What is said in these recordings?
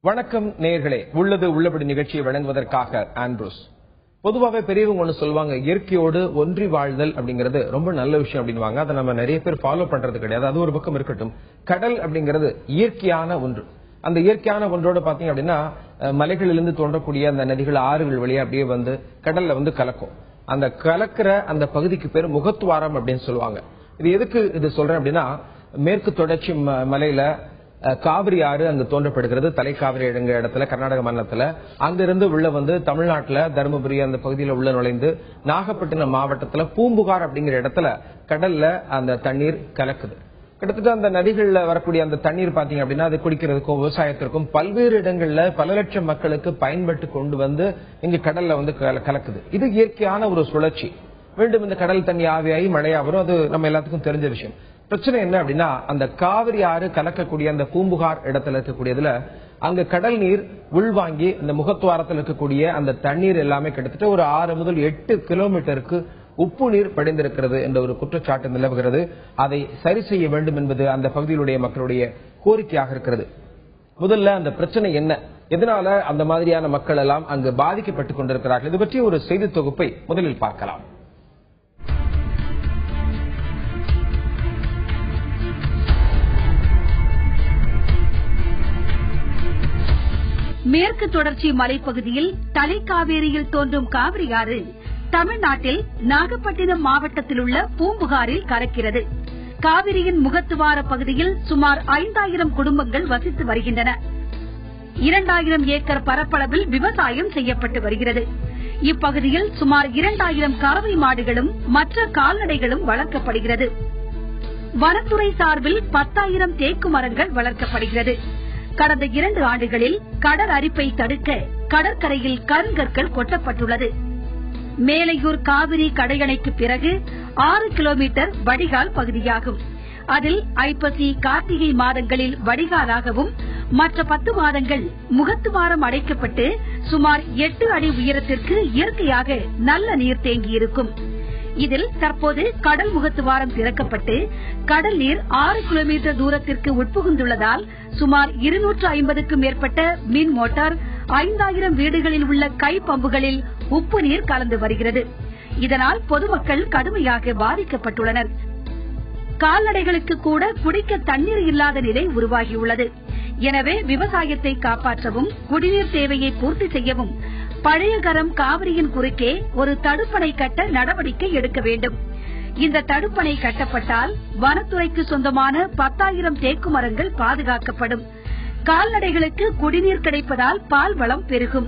வணக்கம் நேயர்களே, உள்ளது உள்ளபடி நிகழ்ச்சியை வழங்குவதற்காக ஆண்ட்ரூஸ். பொதுவாகவே பெரியவங்க ஒண்ணு சொல்லுவாங்க, இயற்கையோடு ஒன்றி வாழ்தல் அப்படிங்கிறது ரொம்ப நல்ல விஷயம் அப்படின்வாங்க. அதை நம்ம நிறைய பேர் ஃபாலோ பண்றது கிடையாது. அது ஒரு பக்கம் இருக்கட்டும், கடல் அப்படிங்கிறது இயற்கையான ஒன்று. அந்த இயற்கையான ஒன்றோடு பாத்தீங்க அப்படின்னா, மலைகளிலிருந்து தோன்றக்கூடிய அந்த நதிகள் ஆறுகள் வழியா அப்படியே வந்து கடல்ல வந்து கலக்கும். அந்த கலக்கிற அந்த பகுதிக்கு பேர் முகத்துவாரம் அப்படின்னு சொல்லுவாங்க. இது எதுக்கு இது சொல்றேன் அப்படின்னா, மேற்கு தொடர்ச்சி மலையில காவிரி ஆறு அங்கு தோன்றப்படுகிறது. தலைக்காவிரி இடத்துல கர்நாடக மாநிலத்துல அங்கிருந்து உள்ள வந்து தமிழ்நாட்டுல தருமபுரி அந்த பகுதியில உள்ள நுழைந்து நாகப்பட்டினம் மாவட்டத்துல பூம்புகார் அப்படிங்கிற இடத்துல கடல்ல அந்த தண்ணீர் கலக்குது. கிட்டத்தட்ட அந்த நதிகள்ல வரக்கூடிய அந்த தண்ணீர் பாத்தீங்க அப்படின்னா, அது குடிக்கிறதுக்கும் விவசாயத்திற்கும் பல்வேறு இடங்கள்ல பல லட்சம் மக்களுக்கு பயன்பட்டு கொண்டு வந்து இங்கு கடல்ல வந்து கலக்குது. இது இயற்கையான ஒரு சுழற்சி. மீண்டும் இந்த கடல் தண்ணி ஆவியாகி மழையா வரும். அது நம்ம எல்லாத்துக்கும் தெரிஞ்ச விஷயம். பிரச்சனை என்ன அப்படின்னா, அந்த காவிரி ஆறு கலக்கக்கூடிய அந்த பூம்புகார் இடத்துல இருக்கக்கூடியதுல அங்க கடல் நீர் உள்வாங்கி அந்த முகத்துவாரத்தில் இருக்கக்கூடிய அந்த தண்ணீர் எல்லாமே கிட்டத்தட்ட ஒரு 6 முதல் 8 கிலோமீட்டருக்கு உப்பு நீர் படிந்திருக்கிறது என்ற ஒரு குற்றச்சாட்டு நிலவுகிறது. அதை சரி செய்ய வேண்டும் என்பது அந்த பகுதியிலுடைய மக்களுடைய கோரிக்கையாக இருக்கிறது. முதல்ல அந்த பிரச்சனை என்ன, எதனால அந்த மாதிரியான மக்கள் எல்லாம் அங்கு பாதிக்கப்பட்டுக் கொண்டிருக்கிறார்கள், இது பற்றி ஒரு செய்தி தொகுப்பை முதலில் பார்க்கலாம். மேற்கு தொடர்ச்சி மலைப்பகுதியில் தலைக்காவேரியில் தோன்றும் காவிரி ஆறு தமிழ்நாட்டில் நாகப்பட்டினம் மாவட்டத்தில் உள்ள பூம்புகாரில் கலக்கிறது. காவிரியின் முகத்துவார பகுதியில் சுமார் 5000 குடும்பங்கள் வசித்து வருகின்றன. 2000 ஏக்கர் பரப்பளவில் விவசாயம் செய்யப்பட்டு வருகிறது. இப்பகுதியில் சுமார் 2000 கறவை மாடுகளும் மற்ற கால்நடைகளும் வளர்க்கப்படுகிறது. வனத்துறை சார்பில் 10,000 தேக்கு மரங்கள் வளர்க்கப்படுகிறது. கடந்த 2 ஆண்டுகளில் கடல் அரிப்பை தடுக்க கடற்கரையில் கருங்கற்கள் கொட்டப்பட்டுள்ளது. மேலையூர் காவிரி கடையணைக்கு பிறகு 6 கிலோமீட்டர் வடிகால் பகுதியாகும். அதில் ஐப்பசி கார்த்திகை மாதங்களில் வடிகாலாகவும் மற்ற 10 மாதங்கள் முகத்துவாரம் அடைக்கப்பட்டு சுமார் 8 அடி உயரத்திற்கு இயற்கையாக நல்ல நீர் தேங்கியிருக்கும். இதில் தற்போது கடல் முகத்துவாரம் திறக்கப்பட்டு கடல் நீர் 6 கிலோமீட்டர் தூரத்திற்கு உட்புகுந்துள்ளதால் சுமார் 250க்கும் மேற்பட்ட மின் மோட்டார் 5000 வீடுகளில் உள்ள கை பம்புகளில் உப்பு நீர் கலந்து வருகிறது. இதனால் பொதுமக்கள் கடுமையாக பாதிக்கப்பட்டுள்ளனர். கால்நடைகளுக்கு கூட குடிக்க தண்ணீர் இல்லாத நிலை உருவாகியுள்ளது. எனவே விவசாயத்தை காப்பாற்றவும் குடிநீர் தேவையை பூர்த்தி செய்யவும் பழையகரம் காவிரியின் குறுக்கே ஒரு தடுப்பணை கட்ட நடவடிக்கை எடுக்க வேண்டும். இந்த தடுப்பணை கட்டப்பட்டால் வனத்துறைக்கு சொந்தமான 10,000 தேக்கு மரங்கள் பாதுகாக்கப்படும். கால்நடைகளுக்கு குடிநீர் கிடைப்பதால் பால் வளம் பெருகும்.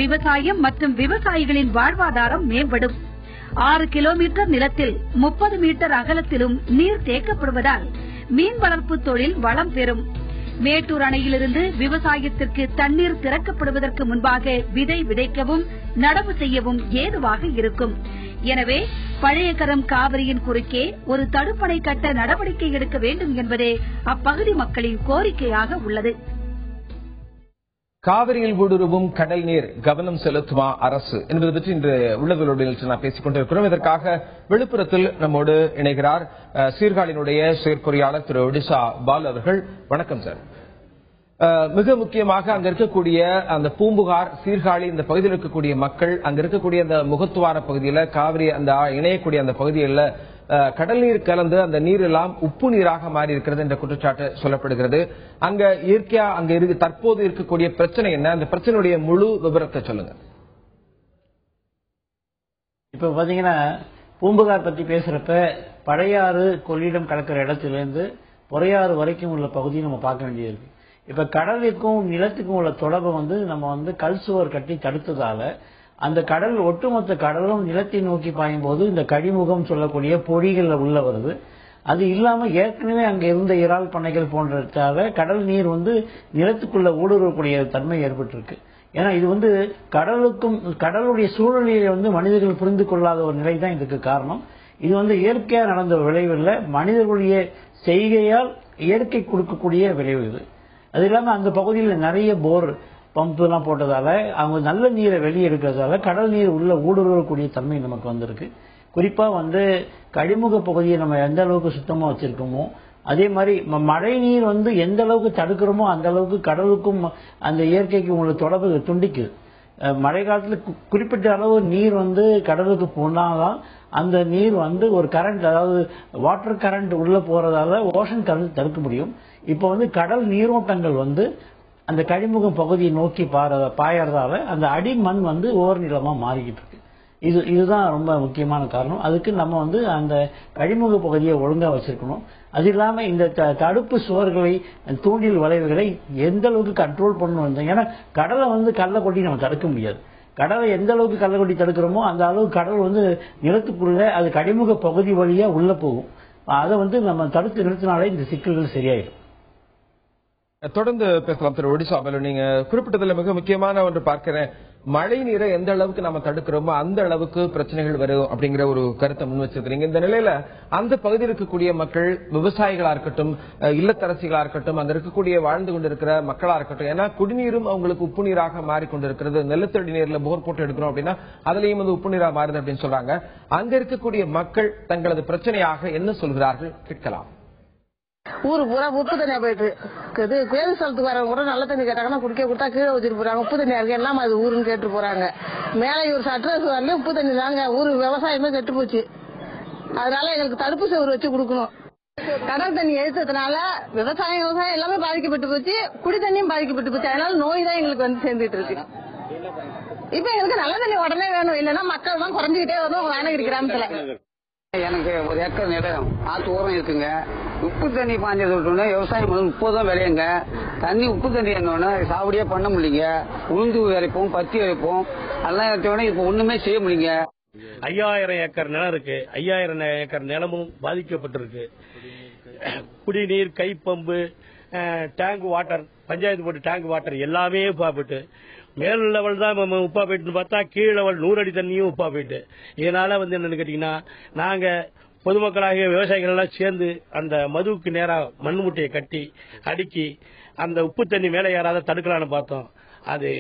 விவசாயம் மற்றும் விவசாயிகளின் வாழ்வாதாரம் மேம்படும். 6 கிலோமீட்டர் நிலத்தில் 30 மீட்டர் அகலத்திலும் நீர் தேக்கப்படுவதால் மீன் வளர்ப்பு தொழில் வளம் பெறும். மேட்டூர் அணையிலிருந்து விவசாயத்திற்கு தண்ணீர் திறக்கப்படுவதற்கு முன்பாக விதை விதைக்கவும் நடவு செய்யவும் ஏதுவாக இருக்கும். எனவே பழையகரம் காவிரியின் குறுக்கே ஒரு தடுப்பணை கட்ட நடவடிக்கை எடுக்க வேண்டும் என்பதே அப்பகுதி மக்களின் கோரிக்கையாக உள்ளது. காவிரியில் ஊடுருவும் கடல் நீர் கவனம் செலுத்துமா அரசு என்பது பற்றி இன்று உள்ளதோடு நான் பேசிக் கொண்டிருக்கிறோம். இதற்காக விழுப்புரத்தில் நம்மோடு இணைகிறார் சீர்காழியினுடைய செயற்பொறியாளர் திரு ஒடிசா பால் அவர்கள். வணக்கம் சார். மிக முக்கியமாக அங்க இருக்கக்கூடிய அந்த பூம்புகார் சீர்காழி இந்த பகுதியில் இருக்கக்கூடிய மக்கள், அங்க இருக்கக்கூடிய அந்த முகத்துவார பகுதியில காவிரி அந்த இணையக்கூடிய அந்த பகுதிகளில் கடல் நீர் கலந்து அந்த நீர் எல்லாம் உப்பு நீராக மாறி இருக்கிறது என்ற குற்றச்சாட்டு சொல்லப்படுகிறது. அங்க இயற்கையா அங்க தற்போது இருக்கக்கூடிய பிரச்சனை என்ன, அந்த பிரச்சனையுடைய முழு விவரத்தை சொல்லுங்க. இப்ப பாத்தீங்கன்னா பூம்புகார் பத்தி பேசுறப்ப பழையாறு கொள்ளிடம் கலக்கிற இடத்திலிருந்து பொறையாறு வரைக்கும் உள்ள பகுதியை நம்ம பார்க்க வேண்டியது. இப்ப கடலுக்கும் நிலத்துக்கும் உள்ள தொடர்பை நம்ம கல் சுவர் கட்டி தடுத்ததால அந்த கடல் ஒட்டுமொத்த கடலும் நிலத்தை நோக்கி பாயும் போது இந்த கழிமுகம் சொல்லக்கூடிய பொழிகள் உள்ள வருது. அது இல்லாம ஏற்கனவே அங்க இருந்த இறால் பண்ணைகள் போன்றதால கடல் நீர் நிலத்துக்குள்ள ஊடுருவக்கூடிய தன்மை ஏற்பட்டிருக்கு. ஏன்னா இது கடலுக்கும் கடலுடைய சூழலிலே மனிதர்கள் புரிந்து கொள்ளாத ஒரு நிலை தான் இதுக்கு காரணம். இது இயற்கையா நடந்த விளைவு இல்ல, மனிதர்களுடைய செய்கையால் இயற்கை கொடுக்கக்கூடிய விளைவு இது. அது இல்லாம அந்த பகுதியில் நிறைய போர் பம்பு எல்லாம் போட்டதால அவங்க நல்ல நீரை வெளியே எடுக்கிறதால கடல் நீர் உள்ள ஊடுருவக்கூடிய தன்மை நமக்கு வந்திருக்கு. குறிப்பா கழிமுக பகுதியை நம்ம எந்த அளவுக்கு சுத்தமா வச்சிருக்கோமோ அதே மாதிரி மழை நீர் வந்து எந்த அளவுக்கு தடுக்கிறோமோ அந்த அளவுக்கு கடலுக்கும் அந்த இயற்கைக்கும் உள்ள தொடர்பு துண்டிக்குது. மழை காலத்துல குறிப்பிட்ட அளவு நீர் வந்து கடலுக்கு போனாதான் அந்த நீர் வந்து ஒரு கரண்ட், அதாவது வாட்டர் கரண்ட் உள்ள போறதால ஓஷன் கரண்ட் தடுக்க முடியும். இப்ப வந்து கடல் நீரோட்டங்கள் வந்து அந்த கழிமுக பகுதியை நோக்கி பாயறதால அந்த அடிமண் வந்து ஓர் நிலமா மாறிக்கிட்டு இருக்கு. இதுதான் ரொம்ப முக்கியமான காரணம். அதுக்கு நம்ம வந்து அந்த கழிமுக பகுதியை ஒழுங்கா வச்சிருக்கணும். அது இல்லாம இந்த தடுப்பு சுவர்களை, தூண்டில் வளைவுகளை எந்த அளவுக்கு கண்ட்ரோல் பண்ணணும். ஏன்னா கடலை வந்து கல்லை கொட்டி நம்ம தடுக்க முடியாது. கடலை எந்த அளவுக்கு கல்லை கொட்டி தடுக்கிறோமோ அந்த அளவுக்கு கடல் வந்து நிலத்துக்குள்ள அது கழிமுக பகுதி வழியா உள்ள போகும். அதை வந்து நம்ம தடுத்து நிறுத்தினாலே இந்த சிக்கல்கள் சரியாயிடும். தொடர்ந்து பேசலாம் திரு ஒடிசா பாலு. நீங்க குறிப்பிட்டதுல மிக முக்கியமான ஒன்று பார்க்கிறேன், மழை நீரை எந்த அளவுக்கு நம்ம தடுக்கிறோமோ அந்த அளவுக்கு பிரச்சனைகள் வரும் அப்படிங்கிற ஒரு கருத்தை முன் வச்சிருக்கீங்க. இந்த நிலையில அந்த பகுதியில் இருக்கக்கூடிய மக்கள், விவசாயிகளா இருக்கட்டும், இல்லத்தரசிகளா இருக்கட்டும், அந்த இருக்கக்கூடிய வாழ்ந்து கொண்டிருக்கிற மக்களா இருக்கட்டும், ஏன்னா குடிநீரும் அவங்களுக்கு உப்பு நீராக மாறிக்கொண்டிருக்கிறது. நிலத்தடி நீர்ல போர் போட்டு எடுக்கிறோம் அப்படின்னா அதுலயும் வந்து உப்பு நீரா மாறுது அப்படின்னு சொல்றாங்க. அங்க இருக்கக்கூடிய மக்கள் தங்களது பிரச்சனையாக என்ன சொல்கிறார்கள் கேட்கலாம். ஊரு பூரா உப்பு தண்ணியா போயிட்டு இருக்குது. கோயில் ஸ்தலத்துக்கு வரவங்க கூட நல்ல தண்ணி கேட்டாங்கன்னா குடிக்க கொடுத்தா கீழே வச்சுட்டு போறாங்க. உப்பு தண்ணியா இருக்கு, எல்லாம் அது ஊருன்னு கேட்டு போறாங்க. மேலே ஒரு அட்ரஸ் வரல, உப்பு தண்ணி தாங்க. ஊரு விவசாயமே கெட்டு போச்சு. அதனால எங்களுக்கு தடுப்பு சுவர் வச்சு கொடுக்கணும். கடல் தண்ணி எழுத்ததுனால விவசாயம் எல்லாமே பாதிக்கப்பட்டு போச்சு, குடி தண்ணியும் பாதிக்கப்பட்டு போச்சு. அதனால நோய் தான் எங்களுக்கு வந்து சேர்ந்துட்டு இருக்கு. இப்ப எங்களுக்கு நல்ல தண்ணி உடனே வேணும், இல்லைன்னா மக்கள் தான் குறைஞ்சிக்கிட்டே வரும் வேணகிரி கிராமத்துல. எனக்கு 1 ஏக்கர் நிலம் ஆத்து ஓரம் இருக்குங்க. உப்பு தண்ணி பாஞ்சது விட்டோன்னே விவசாயம் 30 தான் விளையுங்க. தண்ணி உப்பு தண்ணி இருந்தோடனே சாவடியே பண்ண முடியல. உளுந்து விளைப்போம், பத்தி விளைப்போம், அதெல்லாம் எடுத்தோடனே இப்ப ஒண்ணுமே செய்ய முடியுங்க. 5000 ஏக்கர் நிலம் இருக்கு. 5000 ஏக்கர் நிலமும் பாதிக்கப்பட்டிருக்கு. குடிநீர், கைப்பம்பு, டேங்க் வாட்டர், பஞ்சாயத்து போட்டு டேங்க் வாட்டர் எல்லாமே உப்பா போயிட்டு, மேல் லெவல் தான் உப்பா போயிட்டு பார்த்தா கீழ் லெவல் 100 அடி தண்ணியும் உப்பா போயிட்டு. இதனால வந்து என்னன்னு கேட்டீங்கன்னா, நாங்க பொதுமக்களாகிய விவசாயிகள் எல்லாம் சேர்ந்து அந்த மதுவுக்கு நேரா மண் முட்டையை கட்டி அடுக்கி அந்த உப்பு தண்ணி மேலே ஏறாத தடுக்கலான்னு பார்த்தோம். அது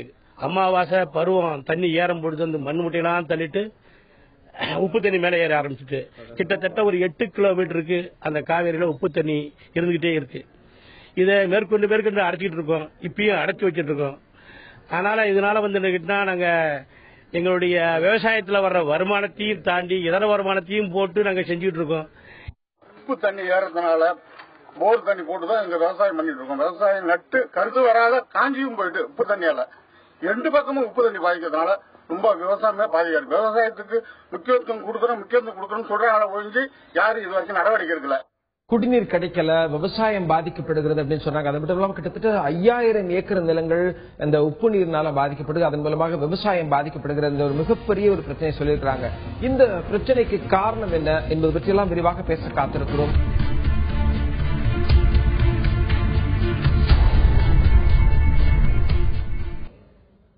அமாவாசை பருவம் தண்ணி ஏறும் பொழுது அந்த மண் முட்டையெல்லாம் தள்ளிட்டு உப்பு தண்ணி மேலே ஏற ஆரம்பிச்சுட்டு கிட்டத்தட்ட ஒரு 8 கிலோமீட்டருக்கு அந்த காவேரியில உப்பு தண்ணி இருந்துகிட்டே இருக்கு. இதை மேற்கொண்டு அடைச்சிட்டு இருக்கோம். இப்பயும் அடைச்சி வச்சிட்டு இருக்கோம். அதனால இதனால வந்து நாங்க எங்களுடைய விவசாயத்துல வர்ற வருமானத்தையும் தாண்டி இதர வருமானத்தையும் போட்டு நாங்க செஞ்சுட்டு இருக்கோம். உப்பு தண்ணி ஏறதுனால போர் தண்ணி போட்டுதான் எங்க விவசாயம் பண்ணிட்டு இருக்கோம். விவசாயம் நட்டு கருத்து வராத காஞ்சியும் போயிட்டு உப்பு தண்ணியால 2 பக்கமும் உப்பு தண்ணி பாதிக்கிறதுனால ரொம்ப விவசாயமே பாதிக்காது. விவசாயத்துக்கு முக்கியத்துவம் கொடுக்கணும் சொல்றாங்க ஒழிஞ்சு யாரும் இது வரைக்கும் நடவடிக்கை எடுக்கல. குடிநீர் கிடைக்கல, விவசாயம் பாதிக்கப்படுகிறது அப்படின்னு சொன்னாங்க. அது மட்டும் இல்லாமல் கிட்டத்தட்ட 5000 ஏக்கர் நிலங்கள் இந்த உப்பு நீர்னால பாதிக்கப்படுது. அதன் மூலமாக விவசாயம் பாதிக்கப்படுகிறது. ஒரு மிகப்பெரிய ஒரு பிரச்சனை சொல்லியிருக்கிறாங்க. இந்த பிரச்சனைக்கு காரணம் என்ன என்பது பற்றியெல்லாம் விரிவாக பேச காத்திருக்கிறோம்.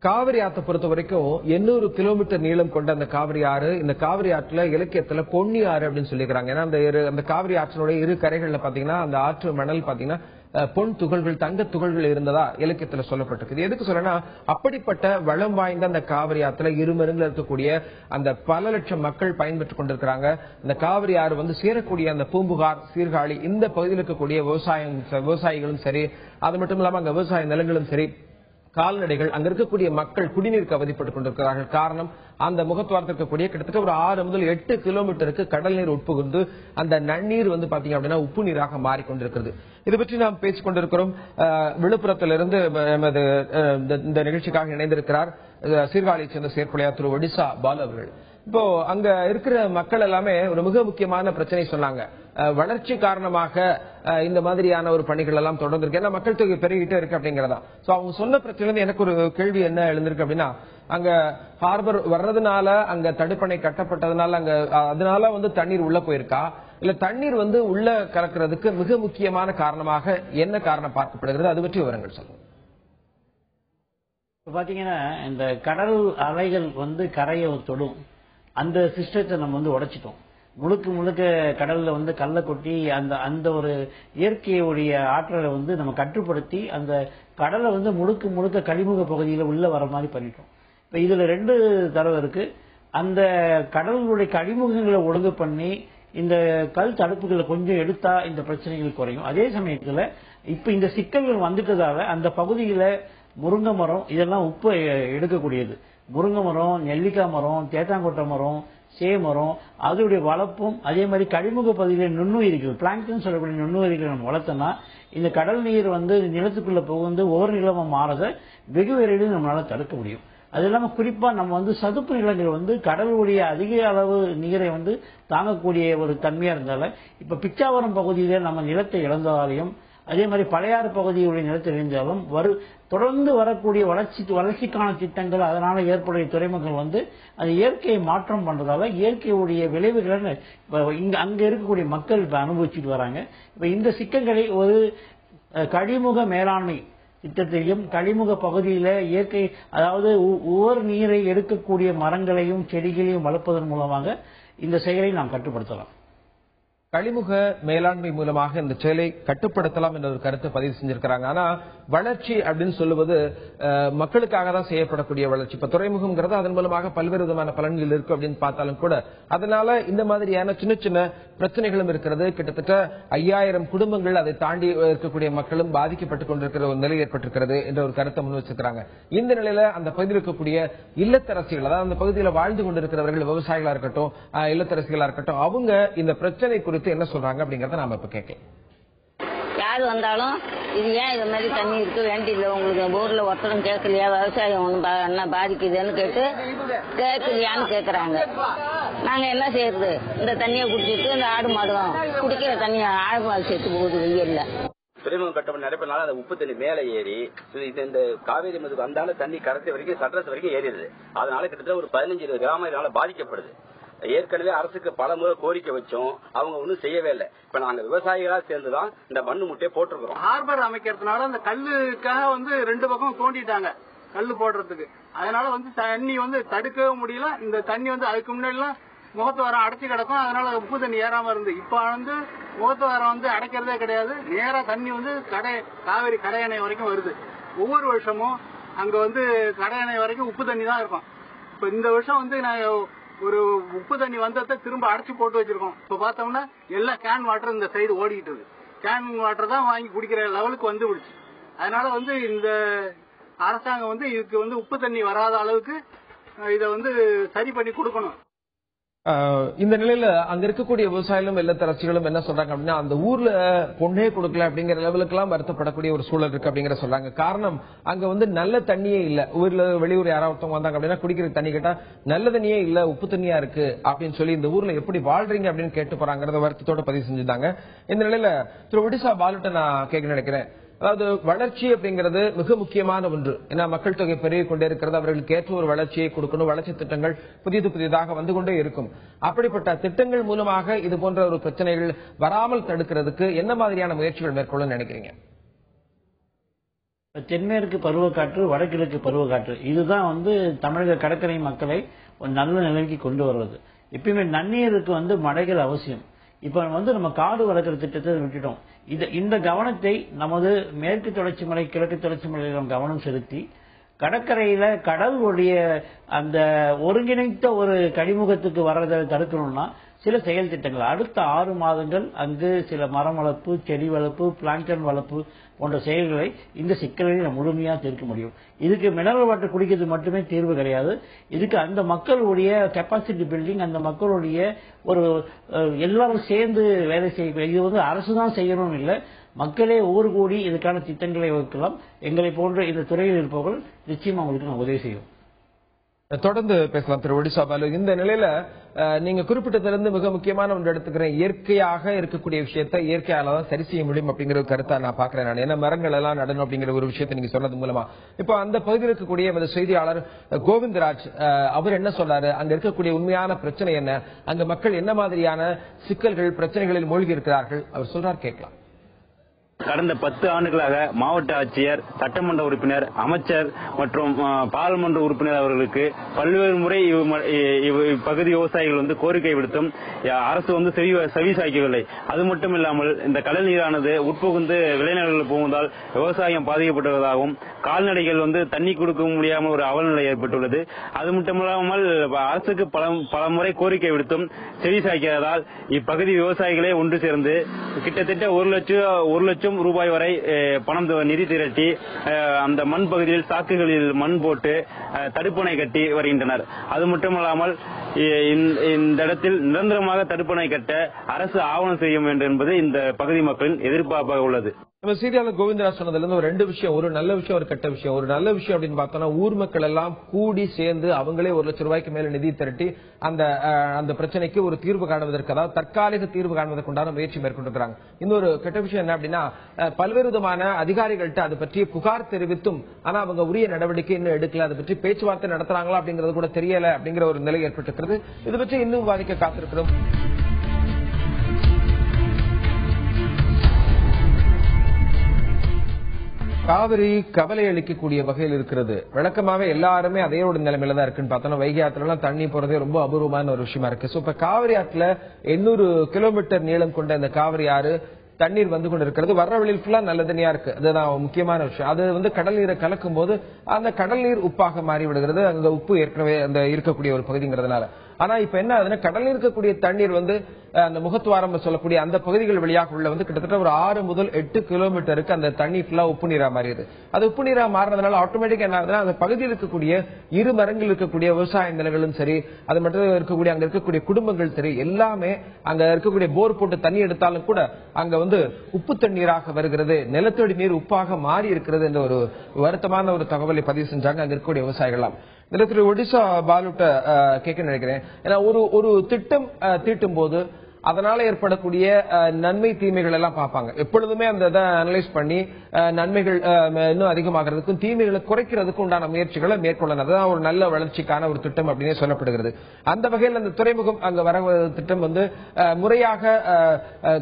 காவிரி ஆற்றை பொறுத்த வரைக்கும் 800 கிலோமீட்டர் நீளம் கொண்ட அந்த காவிரி ஆறு, இந்த காவிரி ஆற்றுல இலக்கியத்துல பொன்னி ஆறு அப்படின்னு சொல்லிக்கிறாங்க. ஏன்னா அந்த காவிரி ஆற்றினுடைய இரு கரைகள்ல பாத்தீங்கன்னா அந்த ஆற்று மணல் பாத்தீங்கன்னா பொன் துகள்கள், தங்க துகள்கள் இருந்ததா இலக்கியத்துல சொல்லப்பட்டிருக்கு. எதுக்கு சொல்லனா, அப்படிப்பட்ட வளம் வாய்ந்த அந்த காவிரி ஆற்றுல இருமருங்கில் இருக்கக்கூடிய அந்த பல லட்சம் மக்கள் பயன்பெற்றுக் கொண்டிருக்கிறாங்க. இந்த காவிரி ஆறு வந்து சேரக்கூடிய அந்த பூம்புகார், சீர்காழி இந்த பகுதியில் இருக்கக்கூடிய விவசாயிகளும் சரி, அது மட்டும் இல்லாம அங்க விவசாய நிலங்களும் சரி, கால்நடைகள், அங்க இருக்கக்கூடிய மக்கள் குடிநீருக்கு அவதிப்பட்டுக் கொண்டிருக்கிறார்கள். காரணம், அந்த முகத்துவாரத்தில் இருக்கக்கூடிய கிட்டத்தட்ட ஒரு 6 முதல் 8 கிலோமீட்டருக்கு கடல் நீர் உட்புகுந்து அந்த நன்னீர் வந்து பாத்தீங்க அப்படின்னா உப்பு நீராக மாறிக்கொண்டிருக்கிறது. இது பற்றி நாம் பேசிக் கொண்டிருக்கிறோம். விழுப்புரத்திலிருந்து இந்த நிகழ்ச்சிக்காக இணைந்திருக்கிறார் சீர்காழியை சேர்ந்த செயற்பொழியாளர் திரு ஒடிசா பாலு அவர்கள். இப்போ அங்க இருக்கிற மக்கள் எல்லாமே ஒரு மிக முக்கியமான பிரச்சனை சொன்னாங்க. வளர்ச்சி காரணமாக இந்த மாதிரியான ஒரு பணிகள் எல்லாம் தொடர்ந்து இருக்கு. ஏன்னா மக்கள் தொகை பெருகிட்டே இருக்கு அப்படிங்கறதா. சோ அவங்க சொன்ன பிரச்சனை எனக்கு ஒரு கேள்வி என்ன எழுந்திருக்கு அப்படின்னா, அங்க ஹார்பர் வர்றதுனால, அங்க தடுப்பணை கட்டப்பட்டதுனால, அங்க அதனால வந்து தண்ணீர் உள்ள போயிருக்கா, இல்ல தண்ணீர் வந்து உள்ள கலக்கிறதுக்கு மிக முக்கியமான காரணமாக என்ன காரணம் பார்க்கப்படுகிறது, அது பற்றி விவரங்கள் சொல்லுங்க. இப்ப பாத்தீங்கன்னா இந்த கடல் அலைகள் வந்து கரையை தொடும், அந்த சிஸ்டத்தை நம்ம வந்து உடைச்சிட்டோம். முழுக்க கடல்ல வந்து கல்லை கொட்டி அந்த ஒரு இயற்கையுடைய ஆற்றலை வந்து நம்ம கட்டுப்படுத்தி அந்த கடலை வந்து முழுக்க கழிமுக பகுதியில உள்ள வர மாதிரி பண்ணிட்டோம். இப்ப இதுல 2 தடவை இருக்கு. அந்த கடலுடைய கழிமுகங்களை ஒழுங்கு பண்ணி இந்த கல் தடுப்புகளை கொஞ்சம் எடுத்தா இந்த பிரச்சனைகள் குறையும். அதே சமயத்துல இப்ப இந்த சிக்கல்கள் வந்துட்டதால அந்த பகுதியில முருங்கை மரம் இதெல்லாம் உப்பு எடுக்கக்கூடியது. முருங்கை மரம், நெல்லிக்காய் மரம், தேத்தாங்கொட்டை மரம், சேமரம் அதோடைய வளர்ப்பும் அதே மாதிரி கழிமுக பகுதியில் நுண்ணுயிர்கள் பிளாங்க்டன் சொல்லக்கூடிய நுண்ணுயிர்கள் நம்ம வளர்த்தோம்னா இந்த கடல் நீர் நிலத்துக்குள்ள புகுந்து ஒவ்வொரு நிலமா மாறத வெகு விரைவில் நம்மளால தடுக்க முடியும். அது இல்லாம குறிப்பா நம்ம சதுப்பு நிலங்கள் கடலுடைய அதிக அளவு நீரை தாங்கக்கூடிய ஒரு தன்மையா இருந்தால இப்ப பிச்சாவரம் பகுதியில நம்ம நிலத்தை இழந்தாலையும் அதே மாதிரி பழையாறு பகுதியுடைய நிலத்தை இழந்தாலும் தொடர்ந்து வரக்கூடிய வளர்ச்சிக்கான திட்டங்கள் அதனால ஏற்படைய துறைமுகங்கள் அது இயற்கையை மாற்றம் பண்றதால இயற்கையுடைய விளைவுகளை அங்க இருக்கக்கூடிய மக்கள் இப்ப அனுபவிச்சுட்டு வராங்க. இப்ப இந்த சிக்கல்களை ஒரு கழிமுக மேலாண்மை திட்டத்தையும் கழிமுக பகுதியில இயற்கை அதாவது ஒவ்வொரு நீரை எடுக்கக்கூடிய மரங்களையும் செடிகளையும் வளர்ப்பதன் மூலமாக இந்த செயலை நாம் கட்டுப்படுத்தலாம். கழிமுக மேலாண்மை மூலமாக இந்த செயலை கட்டுப்படுத்தலாம் என்ற ஒரு கருத்தை பதிவு செஞ்சிருக்கிறாங்க. ஆனா வளர்ச்சி அப்படின்னு சொல்லுவது மக்களுக்காக தான் செய்யப்படக்கூடிய வளர்ச்சி. இப்ப துறைமுகம்ங்கிறது அதன் மூலமாக பல்வேறு விதமான பலன்கள் இருக்கு அப்படின்னு பார்த்தாலும் கூட அதனால இந்த மாதிரியான சின்ன சின்ன பிரச்சனைகளும் இருக்கிறது. கிட்டத்தட்ட 5000 குடும்பங்கள் அதை தாண்டி இருக்கக்கூடிய மக்களும் பாதிக்கப்பட்டுக் கொண்டிருக்கிற ஒரு நிலை ஏற்பட்டிருக்கிறது என்ற ஒரு கருத்தை முன் வச்சிருக்கிறாங்க. இந்த நிலையில அந்த பகுதியில் இருக்கக்கூடிய இல்லத்தரசிகள் அதாவது அந்த பகுதியில் வாழ்ந்து கொண்டிருக்கிறவர்கள் விவசாயிகளா இருக்கட்டும் இல்லத்தரசிகளா இருக்கட்டும் அவங்க இந்த பிரச்சனை குறித்து என்ன சொல்றாங்க அப்படிங்கறத நாம இப்ப கேட்கலாம். யாரு வந்தாலும் இது ஏன் இது மாதிரி தண்ணி இருக்க வேண்டியது உங்களுக்கு ஊர்ல ஒருத்தரும் கேட்கலையா விவசாயம் என்ன பாதிக்குதுன்னு கேட்கலையான்னு கேட்கறாங்க. நாங்க என்ன செய்யறது இந்த தண்ணியை குடிச்சிட்டு இந்த ஆடு மாடுவோம் குடிக்கிற தண்ணியை ஆழ்வாள் சேர்த்து போகுது வெயில்ல. துறைமுகம் கட்டப்பட்ட நடைபெறனால அந்த உப்பு தண்ணி மேல ஏறி இந்த காவேரி மது வந்தாலும் தண்ணி கரைச்சி வரைக்கும் சட்டரசு வரைக்கும் ஏறிடுது. அதனால கிட்டத்தட்ட ஒரு 15-20 கிராமம் இதனால பாதிக்கப்படுது. ஏற்கனவே அரசுக்கு பல முறை கோரிக்கை வச்சோம், அவங்க ஒன்னும் செய்யவே இல்லை. இப்ப நாங்க விவசாயிகளா சேர்ந்துதான் இந்த மண்ணு முட்டையை போட்டிருக்கிறோம். ஹார்பர் அமைக்கிறதுனால அந்த கல்லுக்காக 2 பக்கம் தோண்டிட்டாங்க கல்லு போடுறதுக்கு. அதனால தண்ணி தடுக்கவே முடியல. இந்த தண்ணி அதுக்கு முன்னாடி எல்லாம் முகத்துவாரம் அடைச்சு கிடக்கும். அதனால உப்பு தண்ணி ஏறாம இருந்து இப்ப முகத்துவாரம் அடைக்கிறதே கிடையாது. நேரா தண்ணி காவேரி கடையணை வரைக்கும் வருது. ஒவ்வொரு வருஷமும் அங்க கடையணை வரைக்கும் உப்பு தண்ணி தான் இருக்கும். இப்ப இந்த வருஷம் நான் ஒரு உப்பு தண்ணி வந்ததை திரும்ப அடைச்சு போட்டு வச்சிருக்கோம். இப்ப பார்த்தோம்னா எல்லா கேன் வாட்டர் இந்த சைடு ஓடிட்டு இருக்கு. கேன் வாட்டர் தான் வாங்கி குடிக்கிற லெவலுக்கு விடுச்சு. அதனால இந்த அரசாங்கம் இதுக்கு உப்பு தண்ணி வராத அளவுக்கு இதை சரி பண்ணி கொடுக்கணும். இந்த நிலையில அங்க இருக்கக்கூடிய விவசாயிகளும் இல்லத்தரசிகளும் என்ன சொல்றாங்க அப்படின்னா அந்த ஊர்ல பொண்ணே கொடுக்கல அப்படிங்கிற லெவலுக்கு எல்லாம் வருத்தப்படக்கூடிய ஒரு சூழல் இருக்கு அப்படிங்கிற சொல்றாங்க. காரணம் அங்க நல்ல தண்ணியே இல்ல. ஊர்ல வெளியூர் யாராவது வந்தாங்க அப்படின்னா குடிக்கிற தண்ணி கேட்டா நல்ல தண்ணியே இல்ல உப்பு தண்ணியா இருக்கு அப்படின்னு சொல்லி இந்த ஊர்ல எப்படி வாழ்றீங்க அப்படின்னு கேட்டு போறாங்கிறத வருத்தத்தோட பதிவு செஞ்சிருந்தாங்க. இந்த நிலையில திரு ஒடிசா பாலுட்ட நான் கேட்க நினைக்கிறேன். அதாவது வளர்ச்சி அப்படிங்கிறது மிக முக்கியமான ஒன்று. ஏன்னா மக்கள் தொகை பெருகிக் கொண்டே இருக்கிறது. அவர்களுக்கு ஏற்ற ஒரு வளர்ச்சியை கொடுக்கணும். வளர்ச்சி திட்டங்கள் புதிதாக வந்து கொண்டே இருக்கும். அப்படிப்பட்ட திட்டங்கள் மூலமாக இது போன்ற ஒரு பிரச்சனைகள் வராமல் தடுக்கிறதுக்கு என்ன மாதிரியான முயற்சிகள் மேற்கொள்ள நினைக்கிறீங்க? தென்மேற்கு பருவக்காற்று வடகிழக்கு பருவக்காற்று இதுதான் தமிழக கடற்கரை மக்களை ஒரு நல்ல நிலைக்கு கொண்டு வருவது. எப்பயுமே நன்னீருக்கு மழைகள் அவசியம். இப்ப நம்ம காடு வளர்க்கிற திட்டத்தை விட்டுட்டோம். இந்த கவனத்தை நமது மேற்கு தொடர்ச்சி மலை கிழக்கு தொடர்ச்சி மலையில கவனம் செலுத்தி கடற்கரையில கடலுடைய அந்த ஒருங்கிணைத்த ஒரு கழிமுகத்துக்கு வர்றதை தடுக்கணும்னா சில செயல் திட்டங்கள் அடுத்த 6 மாதங்கள் அங்கு சில மரம் வளர்ப்பு செடி வளர்ப்பு பிளாங்டன் வளர்ப்பு போன்ற செயல்களை இந்த சிக்கலை முழுமையா தீர்க்க முடியும். இதுக்கு மினரல் வாட்டர் குடிக்கிறது மட்டுமே தீர்வு கிடையாது. இதுக்கு அந்த மக்களுடைய கெப்பாசிட்டி பில்டிங் அந்த மக்களுடைய ஒரு எல்லாரும் சேர்ந்து வேலை செய்ய இது அரசு தான் செய்யணும் இல்லை மக்களே ஊர் கூடி இதுக்கான திட்டங்களை வகுக்கலாம். எங்களை போன்ற இந்த துறையில் இருப்பவர்கள் நிச்சயமா உங்களுக்கு நான் உதவி செய்யும். தொடர்ந்து பேசலாம் திரு ஒடிசா பாலு. இந்த நிலையில நீங்க குறிப்பிட்டதிலிருந்து மிக முக்கியமான ஒன்று எடுத்துக்கிறேன். இயற்கையாக இருக்கக்கூடிய விஷயத்தை இயற்கையால தான் சரி செய்ய முடியும் அப்படிங்கிற ஒரு கருத்தை நான் பாக்குறேன். நான் ஏன்னா மரங்கள் எல்லாம் நடணும் அப்படிங்கிற ஒரு விஷயத்தை நீங்க சொன்னது மூலமா இப்போ அந்த பகுதியில் இருக்கக்கூடிய செய்தியாளர் கோவிந்தராஜ் அவர் என்ன சொல்றாரு, அங்க இருக்கக்கூடிய உண்மையான பிரச்சனை என்ன, அங்க மக்கள் என்ன மாதிரியான சிக்கல்கள் பிரச்சனைகளில் மூழ்கி இருக்கிறார்கள் அவர் சொல்றார் கேட்கலாம். கடந்த 10 ஆண்டுகளாக மாவட்ட ஆட்சியர், சட்டமன்ற உறுப்பினர், அமைச்சர் மற்றும் பாராளுமன்ற உறுப்பினர் அவர்களுக்கு பல்வேறு முறை இப்பகுதி விவசாயிகள் கோரிக்கை விடுத்தும் அரசு செவி சாய்க்கவில்லை. அது மட்டும் இல்லாமல் இந்த கடல் நீரானது உட்புகுந்து விளைநிலங்களில் புகுந்தால் விவசாயம் பாதிக்கப்பட்டுள்ளதாகவும் கால்நடைகள் தண்ணி கொடுக்க முடியாமல் ஒரு அவலநிலை ஏற்பட்டுள்ளது. அது மட்டுமில்லாமல் அரசுக்கு பல முறை கோரிக்கை விடுத்தும் செவி சாய்க்காததால் இப்பகுதி விவசாயிகளே ஒன்று சேர்ந்து கிட்டத்தட்ட 1 லட்சம் ரூபாய் வரை பணம் நிதி திரட்டி அந்த மண் பகுதியில் சாக்குகளில் மண் போட்டு தடுப்பணை கட்டி வருகின்றனர். அது மட்டுமல்லாமல் இந்த இடத்தில் நிரந்தரமாக தடுப்பணை கட்ட அரசு ஆவணம் செய்ய வேண்டும் என்பது இந்த பகுதி மக்களின் எதிர்பார்ப்பாக உள்ளது. நம்ம செய்தியாளர் கோவிந்தராஜ் சொன்னதுல இருந்து ஒரு 2 விஷயம், ஒரு நல்ல விஷயம், ஒரு கெட்ட விஷயம். ஒரு நல்ல விஷயம் அப்படின்னு பார்த்தோம்னா, ஊர் மக்கள் எல்லாம் கூடி சேர்ந்து அவங்களே 1 லட்சம் ரூபாய்க்கு மேல நிதி திரட்டி அந்த பிரச்சனைக்கு ஒரு தீர்வு காணுவதற்கு, அதாவது தற்காலிக தீர்வு காணுவதற்கு உண்டான முயற்சி மேற்கொண்டிருக்கிறாங்க. இன்னொரு கெட்ட விஷயம் என்ன அப்படின்னா, பல்வேறு விதமான அதிகாரிகள்கிட்ட அது பற்றி புகார் தெரிவித்தும் ஆனா அவங்க உரிய நடவடிக்கை இன்னும் எடுக்கல, அதை பற்றி பேச்சுவார்த்தை நடத்துறாங்களா அப்படிங்கறது கூட தெரியல அப்படிங்கிற ஒரு நிலை ஏற்பட்டிருக்கிறது. இது பற்றி இன்னும் விவாதிக்க காத்திருக்கிறோம். காவிரி கவலை அளிக்கக்கூடிய வகையில் இருக்கிறது. வழக்கமாவே எல்லாருமே அதையோட நிலைமையில தான் இருக்குன்னு பார்த்தோம்னா, வைகை ஆத்துல எல்லாம் தண்ணி போறதே ரொம்ப அபூர்வமான ஒரு விஷயமா இருக்கு. இப்ப காவிரி ஆற்றுல 800 கிலோமீட்டர் நீளம் கொண்ட இந்த காவிரி ஆறு தண்ணீர் வந்து கொண்டு இருக்கிறது. வர்ற வழியில் ஃபுல்லா நல்ல தண்ணியா இருக்கு. அதுதான் முக்கியமான விஷயம். அது கடல் நீரை கலக்கும் போது அந்த கடல் நீர் உப்பாக மாறி விடுகிறது. அங்க உப்பு ஏற்கனவே அந்த இருக்கக்கூடிய ஒரு பகுதிங்கிறதுனால. ஆனா இப்ப என்ன ஆகுதுன்னா, கடலில் இருக்கக்கூடிய தண்ணீர் அந்த முகத்துவாரம் சொல்லக்கூடிய அந்த பகுதிகள் வழியாக உள்ள கிட்டத்தட்ட ஒரு 6 முதல் 8 கிலோமீட்டருக்கு அந்த தண்ணி ஃபுல்லா உப்பு நீரா மாறிடுது. அது உப்பு நீரா மாறினதுனால ஆட்டோமேட்டிக்கா என்ன ஆகுதுன்னா, அந்த பகுதியில் இருக்கக்கூடிய இரு மரங்கள் இருக்கக்கூடிய விவசாய நிலங்களும் சரி, அது மட்டும் இருக்கக்கூடிய அங்க இருக்கக்கூடிய குடும்பங்கள் சரி, எல்லாமே அங்க இருக்கக்கூடிய போர் போட்டு தண்ணி எடுத்தாலும் கூட அங்க உப்பு தண்ணீராக வருகிறது, நிலத்தடி நீர் உப்பாக மாறி இருக்கிறது என்ற ஒரு வருத்தமான ஒரு தகவலை பதிவு செஞ்சாங்க அங்க இருக்கக்கூடிய விவசாயிகள். திரு ஒடிசா பாலுட்ட கேட்க நினைக்கிறேன். ஏன்னா ஒரு திட்டம் தீட்டும் போது அதனால ஏற்படக்கூடிய நன்மை தீமைகள் எல்லாம் பார்ப்பாங்க. எப்பொழுதுமே அந்த இதை அனலைஸ் பண்ணி நன்மைகள் இன்னும் அதிகமாகிறதுக்கும் தீமைகளை குறைக்கிறதுக்கும் உண்டான முயற்சிகளை மேற்கொள்ளணும். அதுதான் ஒரு நல்ல வளர்ச்சிக்கான ஒரு திட்டம் அப்படின்னு சொல்லப்படுகிறது. அந்த வகையில் அந்த துறைமுகம் அங்க வர திட்டம் முறையாக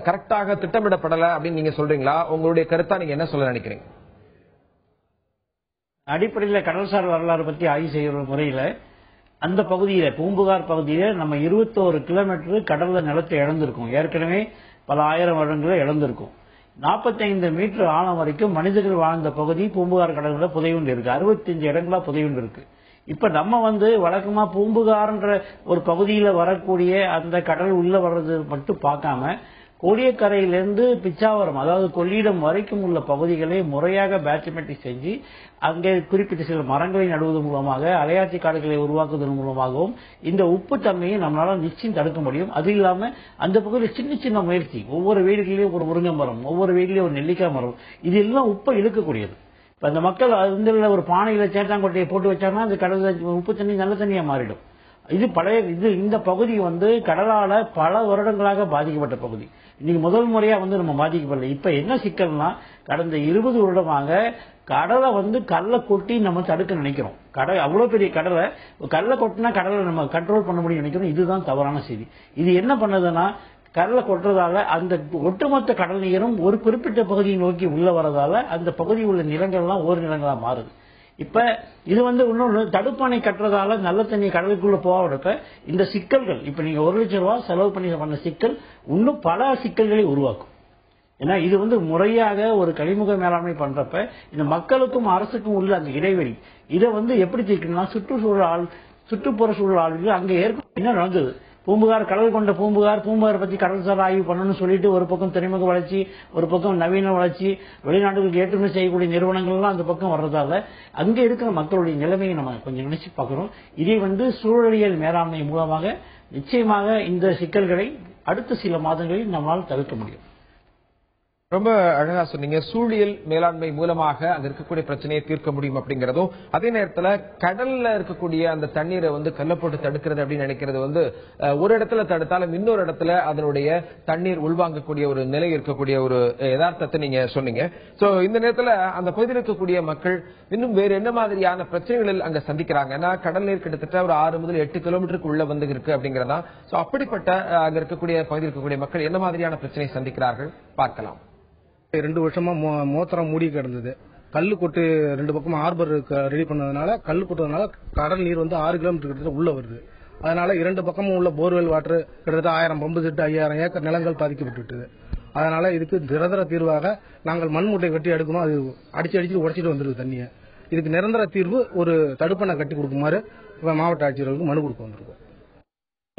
கரெக்டாக திட்டமிடப்படல அப்படின்னு நீங்க சொல்றீங்களா? உங்களுடைய கருத்தா நீங்க என்ன சொல்ல நினைக்கிறீங்க? அடிப்படையில் கடல்சார் வரலாறு பற்றி ஆய்வு செய்கிற முறையில் அந்த பகுதியில பூம்புகார் பகுதியில நம்ம 21 கிலோமீட்டர் கடல்ல நிலத்தை இழந்திருக்கோம். ஏற்கனவே பல ஆயிரம் வருடங்களை இழந்திருக்கும். 45 மீட்டர் ஆழம் வரைக்கும் மனிதர்கள் வாழ்ந்த பகுதி பூம்புகார் கடல்ல புதையுண்டு இருக்கு. 65 இடங்களா புதையுண்டு இருக்கு. இப்ப நம்ம வழக்கமா பூம்புகார்ன்ற ஒரு பகுதியில வரக்கூடிய அந்த கடல் உள்ள வர்றது மட்டும் பார்க்காம, கோடியக்கரையிலிருந்து பிச்சாவரம் அதாவது கொள்ளிடம் வரைக்கும் உள்ள பகுதிகளை முறையாக பேட்ச்மெட்டிக் செஞ்சு அங்கே குறிப்பிட்ட சில மரங்களை நடுவதன் மூலமாக, அலையாட்சி காடுகளை உருவாக்குவதன் மூலமாகவும் இந்த உப்பு தன்மையை நம்மளால நிச்சயம் தடுக்க முடியும். அது இல்லாம அந்த பகுதியில் சின்ன சின்ன முயற்சி, ஒவ்வொரு வீடுகளிலும் ஒரு முருங்கை மரம், ஒவ்வொரு வீடுகளிலும் ஒரு நெல்லிக்காய் மரம், இது எல்லாம் உப்பை இழுக்கக்கூடியது. இப்ப அந்த மக்கள் ஒரு பானையில சேத்தாங்கொட்டையை போட்டு வச்சாங்கன்னா அந்த கடல் உப்பு தண்ணி நல்ல தண்ணியா மாறிடும். இந்த பகுதி கடலால பல வருடங்களாக பாதிக்கப்பட்ட பகுதி. இன்னைக்கு முதல் முறையா நம்ம பாதிக்கப்படல. இப்ப என்ன சிக்கல்னா, கடந்த 20 வருடமாக கடலை கல்லை கொட்டி நம்ம தடுக்க நினைக்கிறோம். கடல் அவ்வளவு பெரிய கடலை கல்லை கொட்டினா கடலை நம்ம கண்ட்ரோல் பண்ண முடியும் நினைக்கிறோம். இதுதான் தவறான செய்தி. இது என்ன பண்ணுதுன்னா, கடலை கொட்டுறதால அந்த ஒட்டுமொத்த கடல் நீரும் ஒரு குறிப்பிட்ட பகுதியை நோக்கி உள்ள வரதால அந்த பகுதியில் உள்ள நிலங்கள்லாம் ஓர் நிலங்களா மாறுது. இப்ப இது இன்னொன்னு, தடுப்பணை கட்டுறதால நல்ல தண்ணி கடலுக்குள்ள போகிறப்ப இந்த சிக்கல்கள், இப்ப நீங்க 1 லட்சம் ரூபாய் செலவு பண்ணி பண்ண சிக்கல் இன்னும் பல சிக்கல்களை உருவாக்கும். ஏன்னா இது முறையாக ஒரு கழிமுக மேலாண்மை பண்றப்ப இந்த மக்களுக்கும் அரசுக்கும் உள்ள அந்த இடைவெளி இதை எப்படி தீர்க்கணும்னா, சுற்றுப்புற சூழல் ஆய்வுகள் அங்க ஏற்பட என்ன நடந்தது. பூம்புகார் கடல் கொண்ட பூம்புகார் பத்தி கடல்சார் ஆய்வு பண்ணணும்னு சொல்லிட்டு ஒரு பக்கம் துறைமுக வளர்ச்சி, ஒரு பக்கம் நவீன வளர்ச்சி, வெளிநாடுகளுக்கு ஏற்றுமதி செய்யக்கூடிய நிறுவனங்கள் எல்லாம் அந்த பக்கம் வர்றதால அங்க இருக்கிற மக்களுடைய நிலைமையை நம்ம கொஞ்சம் நினைச்சு பார்க்கிறோம். இதை சூழலியல் மேலாண்மை மூலமாக நிச்சயமாக இந்த சிக்கல்களை அடுத்த சில மாதங்களில் நம்மால் தவிர்க்க முடியும். ரொம்ப அழகா சொன்னீங்க. சூழியல் மேலாண்மை மூலமாக அங்க இருக்கக்கூடிய பிரச்சனையை தீர்க்க முடியும் அப்படிங்கறதும், அதே நேரத்துல கடல்ல இருக்கக்கூடிய அந்த தண்ணீரை கல்ல போட்டு தடுக்கிறது அப்படின்னு நினைக்கிறது ஒரு இடத்துல தடுத்தாலும் இன்னொரு இடத்துல அதனுடைய தண்ணீர் உள்வாங்கக்கூடிய ஒரு நிலை இருக்கக்கூடிய ஒரு யதார்த்தத்தை நீங்க சொன்னீங்க. சோ இந்த நேரத்துல அந்த பகுதியில் இருக்கக்கூடிய மக்கள் இன்னும் வேறு என்ன மாதிரியான பிரச்சனைகளில் அங்க சந்திக்கிறாங்க? ஏன்னா கடல் நீர் கிட்டத்தட்ட ஒரு 6 முதல் 8 கிலோமீட்டருக்கு உள்ள இருக்கு அப்படிங்கறதா. சோ அப்படிப்பட்ட அங்க இருக்கக்கூடிய பகுதியில் இருக்கக்கூடிய மக்கள் என்ன மாதிரியான பிரச்சனை சந்திக்கிறார்கள் பார்க்கலாம். 2 வருஷமா மோத்திரம் மூடி கிடந்தது. கல்லு கொட்டு 2 பக்கமும் ஹார்பர் ரெடி பண்ணதுனால கல்லு கொட்டுறதுனால கடல் நீர் 6 கிலோமீட்டர் கிட்ட உள்ள வருது. அதனால 2 பக்கமும் உள்ள போர்வெல் வாட்டர் கிட்டத்தட்ட 1000 பம்பு செட்டு 5000 ஏக்கர் நிலங்கள் பாதிக்கப்பட்டு. அதனால இதுக்கு நிரந்தர தீர்வாக நாங்கள் மண்முட்டை கட்டி எடுக்கணும். அது அடிச்சு உடைச்சிட்டு வந்துருக்கு தண்ணியை. இதுக்கு நிரந்தர தீர்வு ஒரு தடுப்பணை கட்டி கொடுக்குமாறு மாவட்ட ஆட்சியர்களுக்கு மனு கொடுக்க வந்திருக்கோம்.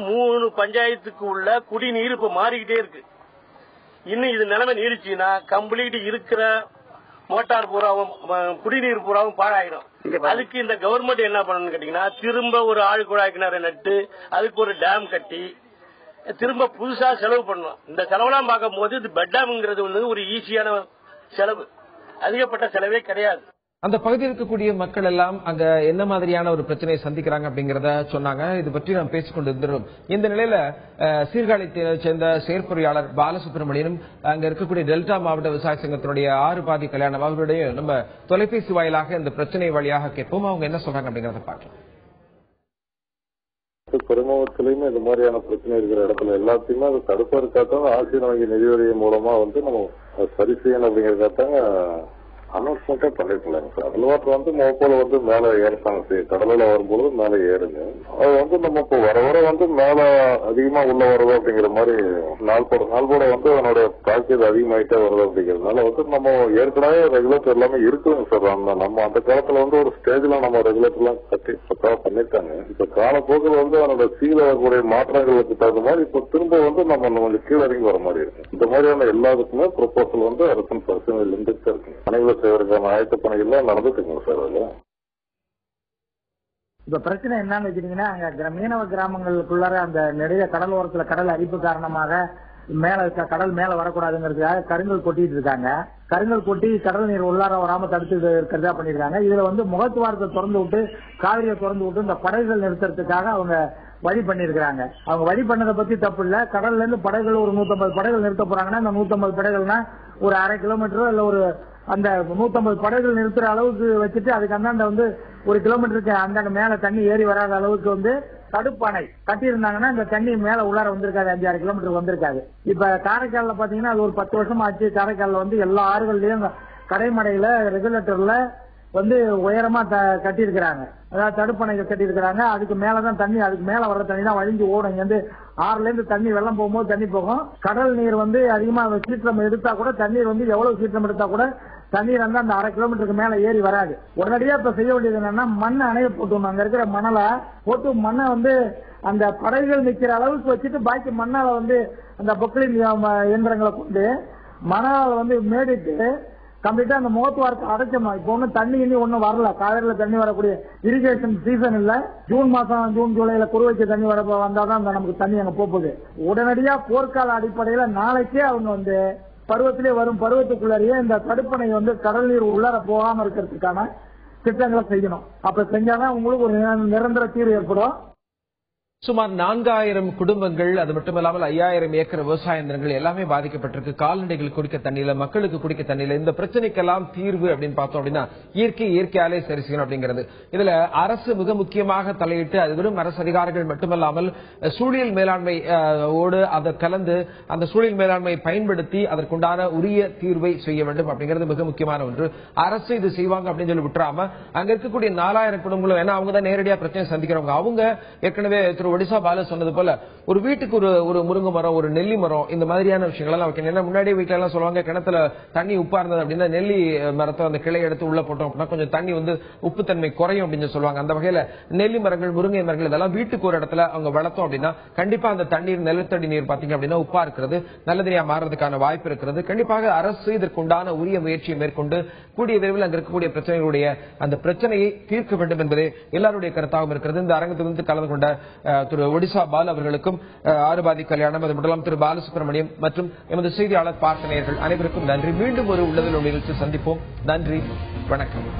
3 பஞ்சாயத்துக்கு உள்ள குடிநீர் இப்ப மாறிக்கிட்டே இருக்கு. இன்னும் இது நிலைமை நீடிச்சுன்னா கம்ப்ளீட் இருக்கிற மோட்டார் பூராவும் குடிநீர் பூராவும் பாழாயிடும். அதுக்கு இந்த கவர்மெண்ட் என்ன பண்ணணும்னு கேட்டீங்கன்னா, திரும்ப ஒரு ஆழ் குழாய் கிணறு நட்டு அதுக்கு ஒரு டேம் கட்டி திரும்ப புதுசா செலவு பண்ணணும். இந்த செலவெல்லாம் பார்க்கும் போது இது பெட் டேம்ங்கிறது ஒரு ஈஸியான செலவு, அதிகப்பட்ட செலவே கிடையாது. அந்த பகுதியில் இருக்கக்கூடிய மக்கள் எல்லாம் அங்க என்ன மாதிரியான ஒரு பிரச்சனையை சந்திக்கிறாங்க அப்படிங்கறத சொன்னாங்க. இது பற்றி நாம் பேசிக்கொண்டு இருந்தோம். இந்த நிலையில சீர்காழியை சேர்ந்த செயற்பொறியாளர் பாலசுப்ரமணியனும் அங்க இருக்கக்கூடிய டெல்டா மாவட்ட விவசாய சங்கத்தினுடைய ஆறுபாதி கல்யாணம் அவர்களுடைய நம்ம தொலைபேசி வாயிலாக இந்த பிரச்சனை வழியாக கேட்போம். அவங்க என்ன சொல்றாங்க அப்படிங்கறத பார்க்கலாம். துறைமுகத்திலயுமே இது மாதிரியான பிரச்சனை இருக்கிற இடத்துல எல்லாத்தையுமே அது தடுப்பதற்காக ஆசிரியர் வங்கி நிதியுதவி மூலமா நம்ம சரி செய்யணும் அப்படிங்கறதுக்காக அனௌன்ஸ்மெண்டே பண்ணிருக்கலாங்க சார். அதுவாட்டு மோப்போல மேல ஏறத்தாங்க கடலில் வரும்போது மேல ஏறுங்க. அது நம்ம இப்போ வர வர மேல அதிகமா உள்ள வருது அப்படிங்கிற மாதிரி நாள் போட அதனுடைய தாக்கியது அதிகமாயிட்டே வருது அப்படிங்கறதுனால நம்ம ஏற்கனவே ரெகுலேட்டர் எல்லாமே இருக்குங்க சார். நம்ம அந்த காலத்துல ஒரு ஸ்டேஜ்ல நம்ம ரெகுலேட்டர் எல்லாம் கட்டி பக்காவா பண்ணிருக்காங்க. இப்ப காலப்போக்கில் அதனோட சீல வரக்கூடிய மாற்றங்களுக்கு தகுந்த மாதிரி இப்ப திரும்ப நம்ம கொஞ்சம் கீழே இறங்கி வர மாதிரி இருக்கு. இந்த மாதிரியான எல்லாத்துக்குமே ப்ரொபோசல் அரசின் பரிசீலனையில் இருந்துட்டு இருக்கு. அனைவரும் செய்வதற்கான ஆயத்த பணிகள் நடந்துட்டு இருக்குங்க சார். அதுல இப்ப பிரச்சனை என்னன்னு வச்சுட்டீங்கன்னா, அங்க மீனவ கிராமங்களுக்குள்ளார அந்த நிறைய கடல் ஓரத்துல கடல் அரிப்பு காரணமாக கடல் மேல வரக்கூடாதுங்கிறதுக்காக கருங்கல் கொட்டிட்டு இருக்காங்க. கருங்கல் கொட்டி கடல் நீர் உள்ளார வராம தடுத்து இருக்கிறதா பண்ணிருக்காங்க. இதுல முகத்துவாரத்தை திறந்து விட்டு காவிரியை திறந்து விட்டு இந்த படகுகள் நிறுத்துறதுக்காக அவங்க வழி பண்ணிருக்காங்க. அவங்க வழி பண்ணதை பத்தி தப்பு இல்ல. கடல்ல இருந்து படகுகள் ஒரு 150 படகுகள் நிறுத்த போறாங்கன்னா அந்த 150 படகுகள்னா ஒரு அரை கிலோமீட்டர் இல்ல ஒரு அந்த 150 படகுகள் நிறுத்துற அளவுக்கு வச்சுட்டு அதுக்கு அந்தாண்ட 1 கிலோமீட்டருக்கு அந்தாண்ட மேல தண்ணி ஏறி வராத அளவுக்கு தடுப்பணை கட்டி இருந்தாங்கன்னா இந்த தண்ணி மேல உள்ளார வந்திருக்காது, 5-6 கிலோமீட்டர் வந்திருக்காது. இப்ப காரைக்கால்ல பாத்தீங்கன்னா அது ஒரு 10 வருஷம் ஆச்சு. காரைக்கால்ல எல்லா ஆறுகள்லயும் கடைமடையில ரெகுலேட்டர்ல உயரமா கட்டி இருக்கிறாங்க. அதாவது தடுப்பணைகள் கட்டி இருக்கிறாங்க. அதுக்கு மேலதான் தண்ணி, அதுக்கு மேல வர்ற தண்ணி தான் வழிஞ்சு ஓடும். இங்க ஆறுல இருந்து தண்ணி வெள்ளம் போகும்போது தண்ணி போகும். கடல் நீர் அதிகமா சீற்றம் எடுத்தா கூட தண்ணீர் எவ்வளவு சீற்றம் எடுத்தா கூட தண்ணீர் அந்த அரை கிலோமீட்டருக்கு மேல ஏறி வராது. உடனடியா இப்ப செய்ய வேண்டியது என்னன்னா, மண்ணை அணைய போட்டு அங்க இருக்கிற மணலை போட்டு மண்ணை அந்த படகுகள் நிக்கிற அளவுக்கு வச்சுட்டு பாக்கி மண்ணால அந்த பொக்லின் இயந்திரங்களை கொண்டு மணால மேடிட்டு கம்ப்ளீட்டா அந்த முகத்துவாரத்தை அடைச்சோம். இப்ப தண்ணி ஒன்னும் வரல. காவிரியில தண்ணி வரக்கூடிய இரிகேஷன் சீசன் இல்ல. ஜூன் மாசம் ஜூன் ஜூலைல குறுவைக்கு தண்ணி வந்தாதான் நமக்கு தண்ணி அங்க போகுது. உடனடியா போர்க்கால அடிப்படையில நாளைக்கே அவங்க பருவத்திலே வரும் பருவத்துக்குள்ளேயே இந்த தடுப்பணை கடல் நீர் உள்ளார போகாம இருக்கிறதுக்கான திட்டங்களை செய்யணும். அப்ப செஞ்சாதான் உங்களுக்கு ஒரு நிரந்தர தீர்வு ஏற்படும். சுமார் 4000 குடும்பங்கள், அது மட்டுமல்லாமல் 5000 ஏக்கர் விவசாய நிலங்கள் எல்லாமே பாதிக்கப்பட்டிருக்கு. கால்நடைகள் குடிக்க தண்ணியில, மக்களுக்கு குடிக்க தண்ணியில. இந்த பிரச்சனைக்கெல்லாம் தீர்வு அப்படின்னு பார்த்தோம் அப்படின்னா இயற்கையாலே சரி செய்யணும் அப்படிங்கிறது. இதுல அரசு மிக முக்கியமாக தலையிட்டு, அது வெறும் அரசு அதிகாரிகள் மட்டுமல்லாமல் சூழல் மேலாண்மை ஓடு அதை கலந்து அந்த சூழல் மேலாண்மை பயன்படுத்தி அதற்குண்டான உரிய தீர்வை செய்ய வேண்டும் அப்படிங்கிறது மிக முக்கியமான ஒன்று. அரசு இது செய்வாங்க அப்படின்னு சொல்லி விட்டுறாம அங்க இருக்கக்கூடிய 4000 குடும்பங்களும், ஏன்னா அவங்க தான் நேரடியா பிரச்சனை சந்திக்கிறவங்க. அவங்க ஏற்கனவே ஒடிசா பால சொன்னது போல ஒரு வீட்டுக்கு ஒரு முருங்கை மரம், ஒரு நெல்லி மரம், இந்த மாதிரியான விஷயங்கள் எல்லாம் வைக்கணும். முன்னாடியே வீட்டுல எல்லாம் சொல்லுவாங்க, கிணத்துல தண்ணி உப்பா இருந்தது அப்படின்னா நெல்லி மரத்தை அந்த கிளை எடுத்து உள்ள போட்டோம் அப்படின்னா கொஞ்சம் தண்ணி உப்புத்தன்மை குறையும் அப்படின்னு சொல்லுவாங்க. அந்த வகையில நெல்லி மரங்கள், முருங்கை மரங்கள் இதெல்லாம் வீட்டுக்கு ஒரு இடத்துல அவங்க வளர்த்தோம் அப்படின்னா கண்டிப்பா அந்த தண்ணீர், நிலத்தடி நீர் பாத்தீங்க அப்படின்னா உப்பா இருக்கிறது, நல்லதனியா மாறுறதுக்கான வாய்ப்பு இருக்கிறது. கண்டிப்பாக அரசு இதற்குண்டான உரிய முயற்சியை மேற்கொண்டு கூடிய விரைவில் அங்க இருக்கக்கூடிய பிரச்சனைகளுடைய அந்த பிரச்சனையை தீர்க்க வேண்டும் என்பதே எல்லாருடைய கருத்தாகவும் இருக்கிறது. இந்த அரங்கத்திலிருந்து கலந்து கொண்ட திரு ஒடிசா பால் அவர்களுக்கும், ஆறுபாதி கல்யாணம், அது மட்டும் திரு பாலசுப்ரமணியம் மற்றும் எமது செய்தியாளர் பார்த்த நேயர்கள் அனைவருக்கும் நன்றி. மீண்டும் ஒரு உள்ளதில் நிகழ்ச்சி சந்திப்போம். நன்றி, வணக்கம்.